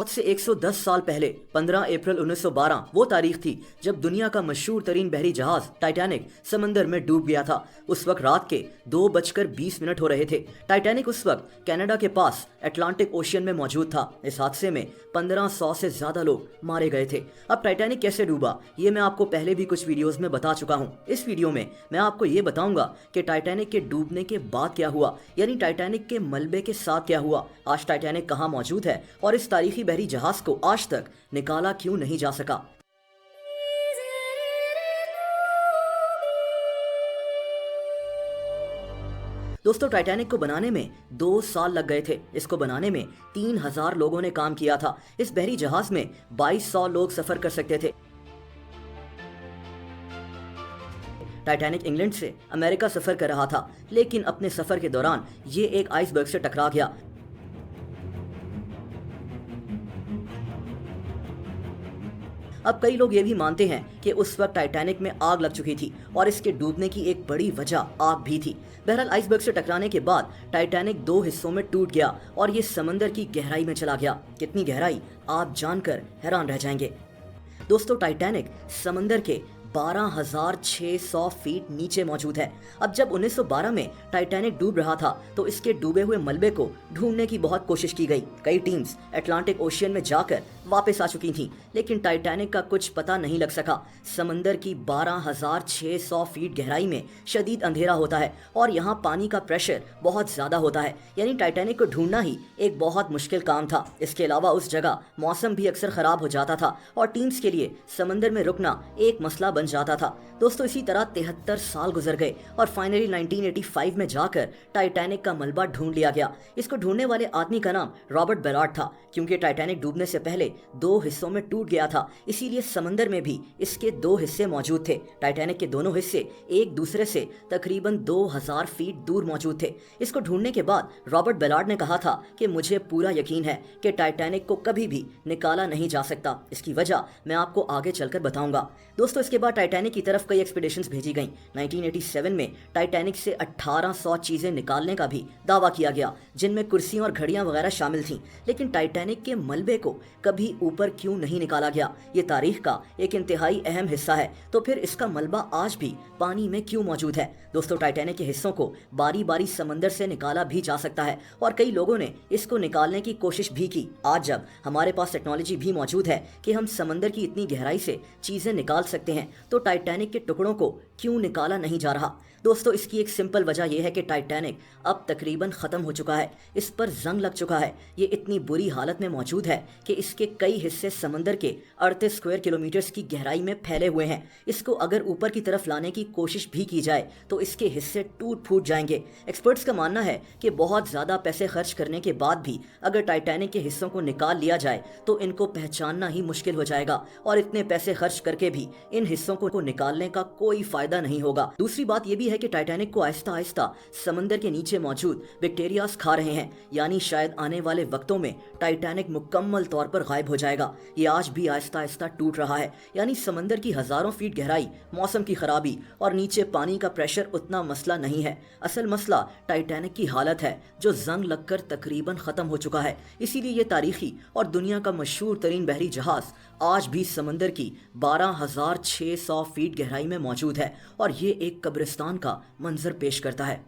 आज से 110 साल पहले 15 अप्रैल 1912 वो तारीख थी जब दुनिया का मशहूर तरीन बहरी जहाज टाइटैनिक समंदर में डूब गया था। उस वक्त रात के 2:20 हो रहे थे। टाइटैनिक उस वक्त कनाडा के पास अटलांटिक ओशियन में मौजूद था। इस हादसे में 1500 से ज्यादा लोग मारे गए थे। अब टाइटैनिक कैसे डूबा ये मैं आपको पहले भी कुछ वीडियोस में बता चुका हूँ। इस वीडियो में मैं आपको ये बताऊंगा कि टाइटैनिक के डूबने के बाद क्या हुआ, यानी टाइटैनिक के मलबे के साथ क्या हुआ, आज टाइटैनिक कहाँ मौजूद है और इस तारीखी बहरी जहाज को आज तक निकाला क्यों नहीं जा सका। दोस्तों, टाइटैनिक को बनाने में 2 साल लग गए थे। इसको बनाने में 3000 लोगों ने काम किया था। इस बहरी जहाज में 2200 लोग सफर कर सकते थे। टाइटैनिक इंग्लैंड से अमेरिका सफर कर रहा था, लेकिन अपने सफर के दौरान ये एक आइसबर्ग से टकरा गया। अब कई लोग ये भी मानते हैं कि उस वक्त टाइटैनिक में आग लग चुकी थी और इसके डूबने की एक बड़ी वजह आग भी थी। बहरहाल आइसबर्ग से टकराने के बाद टाइटैनिक 2 हिस्सों में टूट गया और ये समंदर की गहराई में चला गया। कितनी गहराई, आप जानकर हैरान रह जाएंगे। दोस्तों, टाइटैनिक समंदर के 12,600 फीट नीचे मौजूद है। अब जब 1912 में टाइटैनिक डूब रहा था तो इसके डूबे हुए मलबे को ढूंढने की बहुत कोशिश की गई। कई टीम्स अटलांटिक ओशियन में जाकर वापस आ चुकी थीं, लेकिन टाइटैनिक का कुछ पता नहीं लग सका। समंदर की 12,600 फीट गहराई में शदीद अंधेरा होता है और यहाँ पानी का प्रेशर बहुत ज़्यादा होता है, यानी टाइटैनिक को ढूंढना ही एक बहुत मुश्किल काम था। इसके अलावा उस जगह मौसम भी अक्सर ख़राब हो जाता था और टीम्स के लिए समंदर में रुकना एक मसला बन जाता था। दोस्तों, इसी तरह 73 साल गुजर गए और फाइनली 1985 में जाकर टाइटैनिक का मलबा ढूंढ लिया गया। इसको ढूंढने वाले आदमी का नाम रॉबर्ट बेलार्ड था। क्योंकि टाइटैनिक डूबने से पहले 2 हिस्सों में टूट गया था, इसीलिए समंदर में भी इसके 2 हिस्से मौजूद थे। टाइटैनिक के दोनों हिस्से एक दूसरे से तकरीबन 2000 फीट दूर मौजूद थे। इसको ढूंढने के बाद रॉबर्ट बेलार्ड ने कहा था कि मुझे पूरा यकीन है कि टाइटैनिक को कभी भी निकाला नहीं जा सकता। इसकी वजह मैं आपको आगे चलकर बताऊंगा। दोस्तों, इसके बाद टाइटैनिक की तरफ कई एक्सपीडिशंस भेजी गईं। 1987 में टाइटैनिक से 1800 चीजें निकालने का भी दावा किया गया, जिनमें कुर्सियां और घड़ियां वगैरह शामिल थीं। लेकिन टाइटैनिक के मलबे को कभी ऊपर क्यों नहीं निकाला गया, ये तारीख का एक इंतहाई अहम हिस्सा है। तो फिर इसका मलबा आज भी पानी में क्यों मौजूद है? दोस्तों, टाइटैनिक के हिस्सों को बारी बारी समंदर से निकाला भी जा सकता है और कई लोगों ने इसको निकालने की कोशिश भी की। आज जब हमारे पास टेक्नोलॉजी भी मौजूद है कि हम समंदर की इतनी गहराई से चीजें निकाल सकते हैं, तो टाइटैनिक के टुकड़ों को क्यों निकाला नहीं जा रहा? दोस्तों, इसकी एक सिंपल वजह यह है कि टाइटैनिक अब तकरीबन ख़त्म हो चुका है। इस पर जंग लग चुका है। ये इतनी बुरी हालत में मौजूद है कि इसके कई हिस्से समंदर के 38 स्क्वायर किलोमीटर्स की गहराई में फैले हुए हैं। इसको अगर ऊपर की तरफ लाने की कोशिश भी की जाए तो इसके हिस्से टूट फूट जाएंगे। एक्सपर्ट्स का मानना है कि बहुत ज़्यादा पैसे खर्च करने के बाद भी अगर टाइटैनिक के हिस्सों को निकाल लिया जाए तो इनको पहचानना ही मुश्किल हो जाएगा और इतने पैसे खर्च करके भी इन हिस्सों को निकालने का कोई फायदा नहीं होगा। दूसरी बात यह भी है कि टाइटैनिक को आहिस्ता आहिस्ता समंदर के नीचे मौजूद बैक्टीरियाज खा रहे हैं, यानी शायद आने वाले वक्तों में टाइटैनिक मुकम्मल तौर पर गायब हो जाएगा। ये आज भी आहिस्ता आहिस्ता टूट रहा है, यानी समंदर की हजारों फीट गहराई, मौसम की खराबी और नीचे पानी का प्रेशर उतना मसला नहीं है। असल मसला टाइटैनिक की हालत है, जो जंग लगकर तकरीबन खत्म हो चुका है। इसीलिए ये तारीखी और दुनिया का मशहूर तरीन बहरी जहाज आज भी समंदर की 12,600 फीट गहराई में मौजूद है और ये एक कब्रिस्तान का मंजर पेश करता है।